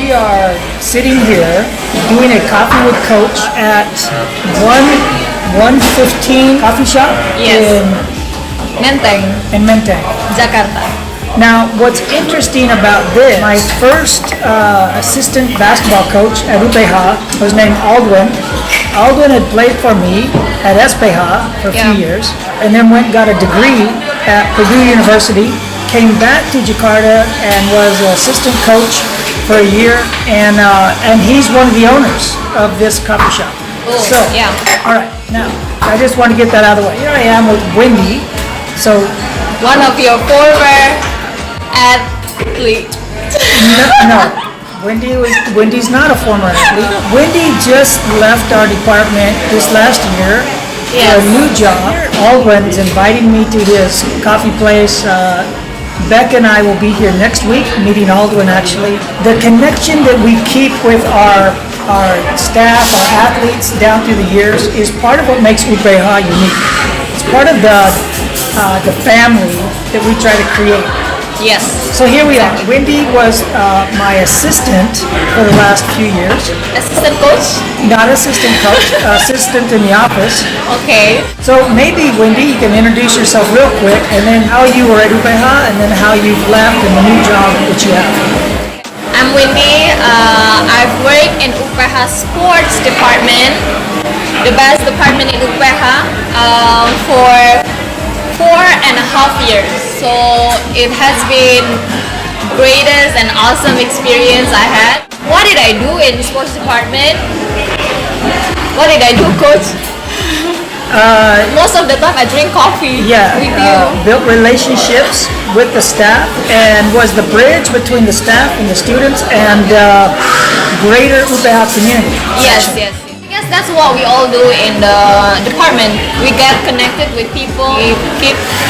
we are sitting here doing a coffee with Coach at 115 coffee shop Yes. Menteng, in Menteng. Jakarta. Now, what's interesting about this, my first assistant basketball coach at UPH was named Aldwin. Aldwin had played for me at SPH for a few Yeah. years, and then went and got a degree at Purdue University, came back to Jakarta and was an assistant coach for a year, and he's one of the owners of this coffee shop. Oh, So, yeah. all right, now, I just want to get that out of the way. Here I am with Wendy. So, One of your former athlete. no. Wendy's not a former athlete. Wendy just left our department this last year for Yes. a new job. Aldwin's inviting me to his coffee place. Beck and I will be here next week, meeting Aldwin actually. The connection that we keep with our staff, our athletes down through the years is part of what makes UPH unique. It's part of the family that we try to create. Yes. So here we are. Wendy was my assistant for the last few years. Assistant coach. Not assistant coach, assistant in the office. Okay. So maybe, Wendy, you can introduce yourself real quick, and then how you were at UPH, and then how you've left and the new job that you have. I'm Winnie. I've worked in UPH sports department, the best department in UPH, for 4.5 years. So it has been greatest and awesome experience I had. What did I do in sports department? What did I do, coach? Most of the time I drink coffee Yeah, with you. built relationships with the staff and was the bridge between the staff and the students and greater UPH community. Yes, yes. I guess that's what we all do in the department. We get connected with people. We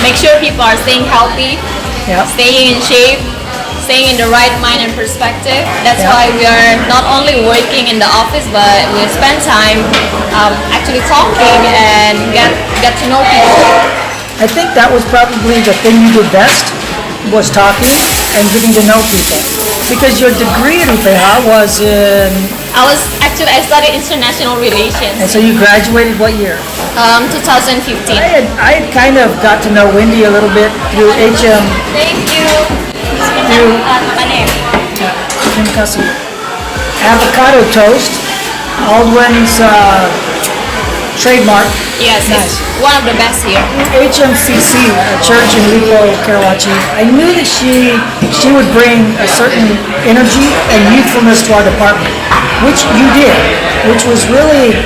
make sure people are staying healthy, Yeah. staying in shape, staying in the right mind and perspective. That's Yeah. why we are not only working in the office, but we spend time actually talking and get to know people. I think that was probably the thing you did best, was talking and getting to know people. Because your degree at UPH was in, I studied international relations. and so you graduated what year? 2015. I had kind of got to know Wendy a little bit through HM, Thank you. through Makasih. Terima kasih. Avocado toast, Aldwin's trademark. Yes, Nice. it's one of the best here. HMCC, a church in Lipo, Karawaci. I knew that she would bring a certain energy and youthfulness to our department, which you did, which was really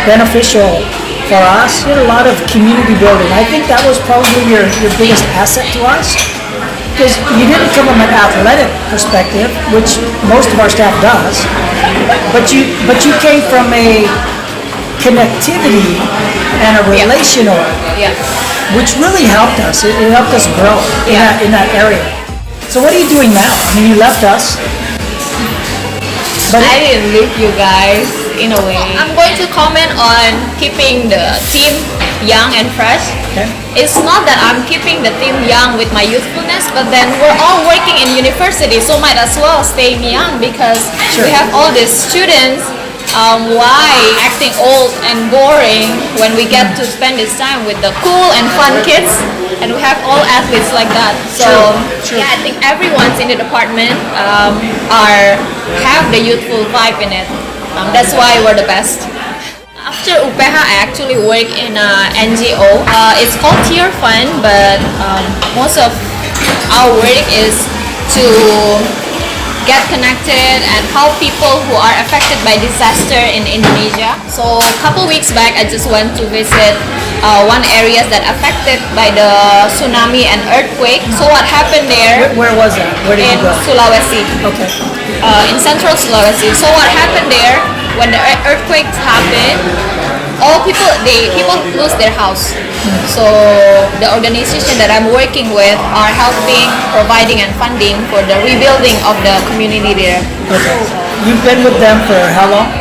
beneficial for us. You did a lot of community building. I think that was probably your biggest asset to us, because you didn't come from an athletic perspective, which most of our staff does, but you came from a connectivity and a relational, Yeah. which really helped us. It helped us grow Yeah. in that area. So what are you doing now? I mean, you left us, but I didn't leave you guys in a way. I'm going to comment on keeping the team young and fresh. okay. It's not that I'm keeping the team young with my youthfulness, but then we're all working in university, so might as well stay young because Sure. we have all these students. Why acting old and boring when we get to spend this time with the cool and fun kids, and we have all athletes like that. So True. yeah, I think everyone's in the department have the youthful vibe in it. That's why we're the best. After UPH, I actually work in a NGO. It's called Tier Fund, but most of our work is to get connected and help people who are affected by disaster in Indonesia. So a couple weeks back, I just went to visit one area that affected by the tsunami and earthquake. So what happened there Where was that? Where did in you go? Sulawesi, Okay. in central Sulawesi. So what happened there when the earthquakes happened? All people lose their house. So the organization that I'm working with are helping, providing and funding for the rebuilding of the community there. Okay. You've been with them for how long?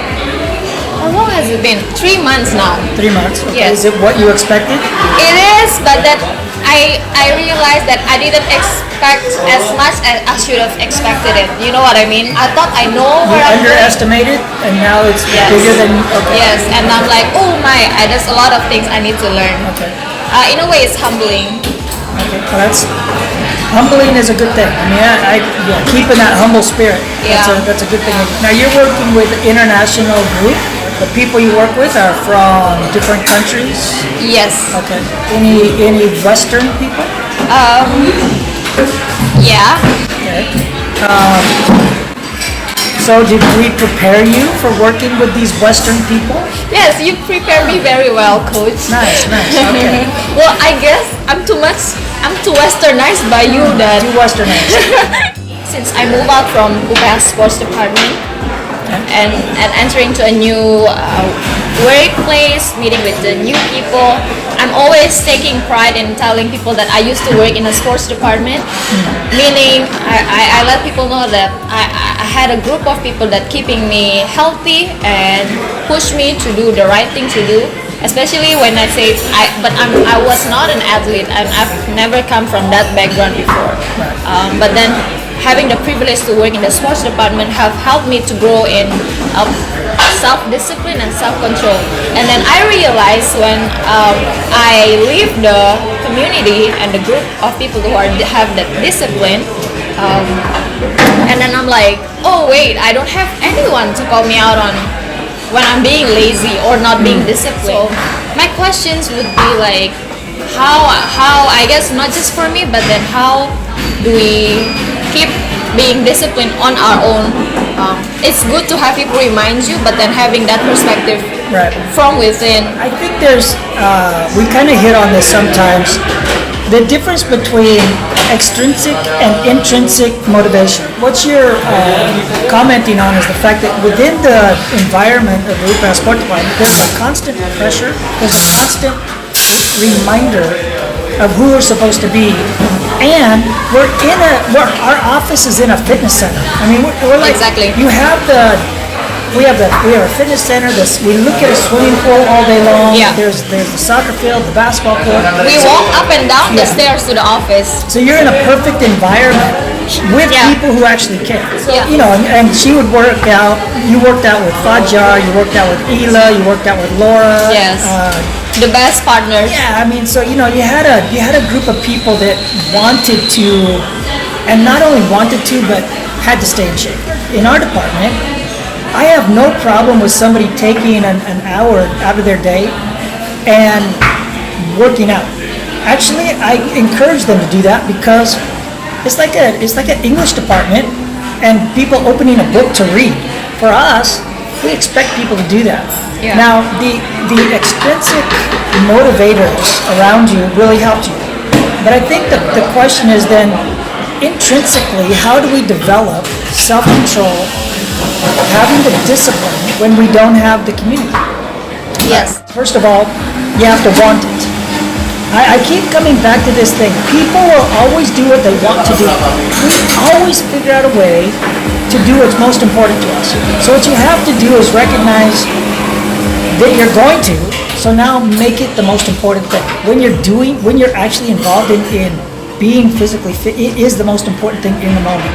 How long has it been? 3 months now. 3 months. Okay. Yes. Is it what you expected? It is, but that I realized that I didn't expect as much as I should have expected it. You know what I mean? I thought I know You where I'm going. underestimated, and now it's Yes. bigger than. Okay. Yes, and I'm like, oh my, there's a lot of things I need to learn. Okay. In a way, it's humbling. Okay. Well, that's humbling is a good thing. I mean, yeah, keeping that humble spirit. Yeah. That's a good thing. Now you're working with an international group. The people you work with are from different countries. Yes. Okay. Any Western people? Yeah. Okay. So did we prepare you for working with these Western people? Yes, you prepare me very well, coach. Nice. Okay. Well, I guess I'm too westernized by you that Two Westerners. since I moved out from UPS sports department and entering to a new workplace, meeting with the new people, I'm always taking pride in telling people that I used to work in a sports department, meaning I let people know that I had a group of people that keeping me healthy and push me to do the right thing to do. Especially when I say I was not an athlete and I've never come from that background before. But then having the privilege to work in the sports department have helped me to grow in self-discipline and self-control. And then I realized when I leave the community and the group of people who have that discipline, and then I'm like, oh wait, I don't have anyone to call me out on when I'm being lazy or not being disciplined. So my questions would be like, how I guess not just for me, but then how do we keep being disciplined on our own? It's good to have people remind you, but then having that perspective Right. from within. I think there's, we kind of hit on this sometimes, the difference between extrinsic and intrinsic motivation. What you're commenting on is the fact that within the environment of the UPS Sport Department, there's a constant pressure, there's a constant reminder of who we're supposed to be. And our office is in a fitness center. I mean, we're like, Exactly. you have we have a fitness center. We look at a swimming pool all day long. Yeah. There's the soccer field, the basketball court. We walk up and down the Yeah. stairs to the office. So you're in a perfect environment with Yeah. people who actually care. So, Yeah. you know, and she would work out. You worked out with Fajar. You worked out with Ela. You worked out with Laura. Yes. The best partners. Yeah, I mean, so you know, you had a group of people that wanted to, and not only wanted to, but had to stay in shape. In our department, I have no problem with somebody taking an hour out of their day and working out. Actually, I encourage them to do that because it's like an English department and people opening a book to read. For us, we expect people to do that. Yeah. Now, the extrinsic motivators around you really helped you. But I think the question is then, intrinsically, how do we develop self-control, having the discipline when we don't have the community? Yes. First of all, you have to want it. I keep coming back to this thing. People will always do what they want to do. We always figure out a way to do what's most important to us. So what you have to do is recognize that you're going to, so now make it the most important thing. When you're actually involved in being physically fit, it is the most important thing in the moment.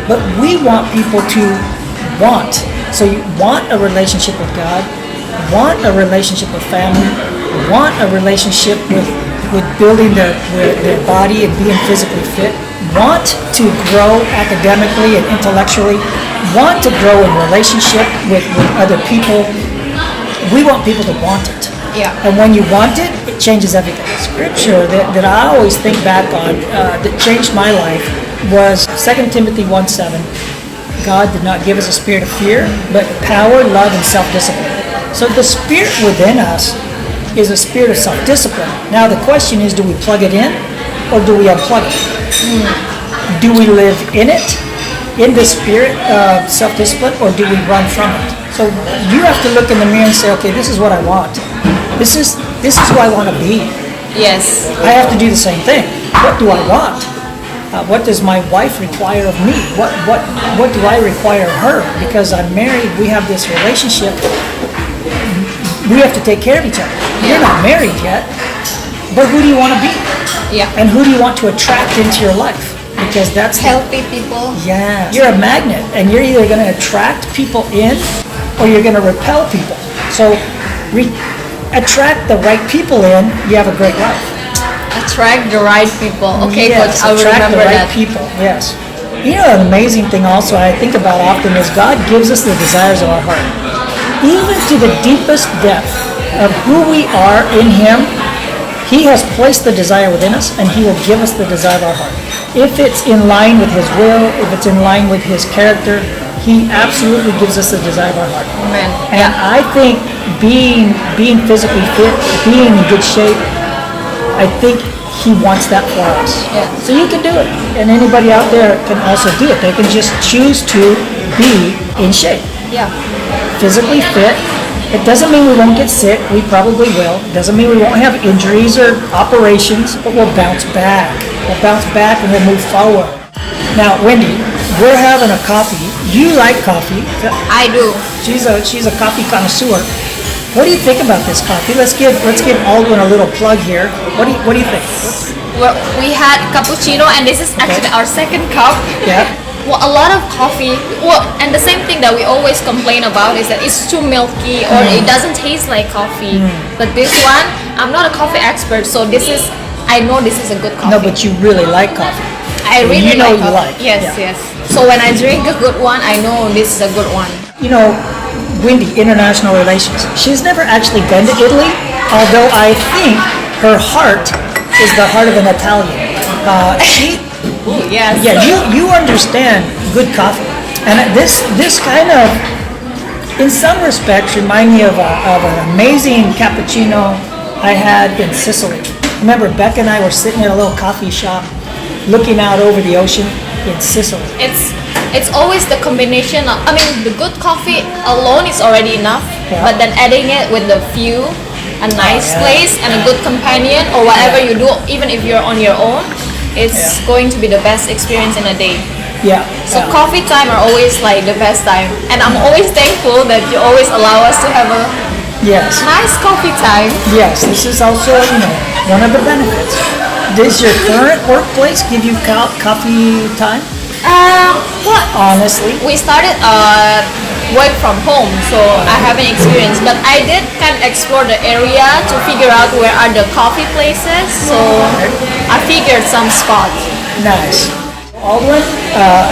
But we want people to want. So you want a relationship with God, want a relationship with family, want a relationship with building their body and being physically fit, want to grow academically and intellectually, want to grow in relationship with other people. We want people to want it. Yeah. And when you want it, it changes everything. Scripture that I always think back on that changed my life was 2 Timothy 1:7. God did not give us a spirit of fear, but power, love, and self-discipline. So the spirit within us is a spirit of self-discipline. Now the question is, do we plug it in or do we unplug it? Do we live in it, in the spirit of self-discipline, or do we run from it? So you have to look in the mirror and say, okay, this is what I want. This is who I want to be. Yes. I have to do the same thing. What do I want? What does my wife require of me? What do I require of her? Because I'm married, we have this relationship. We have to take care of each other. You're not married yet, But who do you want to be? Yeah. And who do you want to attract into your life? Because that's the Healthy people. yeah, you're a magnet, and you're either going to attract people in, or you're going to repel people. So, attract the right people in. You have a great life. Attract the right people. Okay, Yes, Coach, I will attract remember the right that. people. Yes. You know, an amazing thing also I think about often is God gives us the desires of our heart, even to the deepest depth of who we are in Him. He has placed the desire within us, and He will give us the desire of our heart. If it's in line with His will, if it's in line with His character, He absolutely gives us the desire of our heart. Amen. And I think being physically fit, being in good shape, I think He wants that for us. Yeah. So you can do it, and anybody out there can also do it. They can just choose to be in shape, Yeah. physically fit. It doesn't mean we won't get sick. We probably will. It doesn't mean we won't have injuries or operations, but we'll bounce back. We'll bounce back and we'll move forward. Now, Wendy, we're having a coffee. You like coffee. I do. She's a coffee connoisseur. What do you think about this coffee? Let's give Aldwin a little plug here. What do you think? Well, we had cappuccino, and this is actually our second cup. Yeah. Well, a lot of coffee. Well, and the same thing that we always complain about is that it's too milky or it doesn't taste like coffee. But this one, I'm not a coffee expert, so I know this is a good coffee. No, but you really like coffee. I really you know like you coffee. like. Yes, Yeah. yes. So when I drink a good one, I know this is a good one. You know, Wendy, international relations. She's never actually been to Italy, although I think her heart is the heart of an Italian. Ooh, yes. Yeah, you understand good coffee, and this kind of, in some respects, remind me of an amazing cappuccino I had in Sicily. Remember, Becca and I were sitting at a little coffee shop, looking out over the ocean in Sicily. It's always the combination of, I mean, the good coffee alone is already enough, Yeah. but then adding it with the view, a nice yeah. place, and a good companion, or whatever you do, even if you're on your own, it's going to be the best experience in a day. Yeah. So yeah. coffee time are always like the best time, and I'm always thankful that you always allow us to have a Yes. nice coffee time. Yes, this is also, one of the benefits. Does your current workplace give you coffee time? What? Honestly. We started work from home, so I haven't experienced, but I did kind of explore the area to figure out where are the coffee places, so I figured some spots. Nice. Aldwin,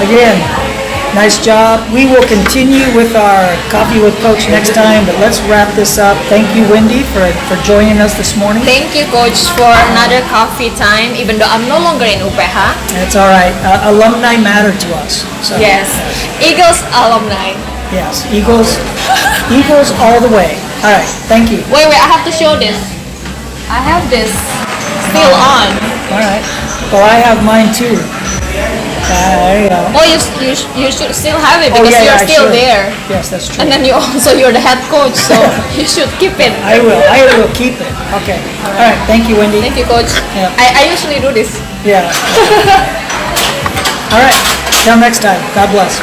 again, nice job. We will continue with our Coffee with Coach next time, but let's wrap this up. Thank you, Wendy, for joining us this morning. Thank you, Coach, for another coffee time, even though I'm no longer in UPH. That's all right. Alumni matter to us. So, Yes, Eagles alumni. Yes, Eagles all the way. All right, thank you. Wait, I have to show this. I have this still on. All right. Well, I have mine too. There you go. Oh, you should still have it Oh, because yeah, you're I still should. there. Yes, that's true. And then you're the head coach, so you should keep it. I will keep it. Okay. All right. Thank you, Wendy. Thank you, Coach. Yeah. I usually do this. Yeah. All right. Till next time. God bless.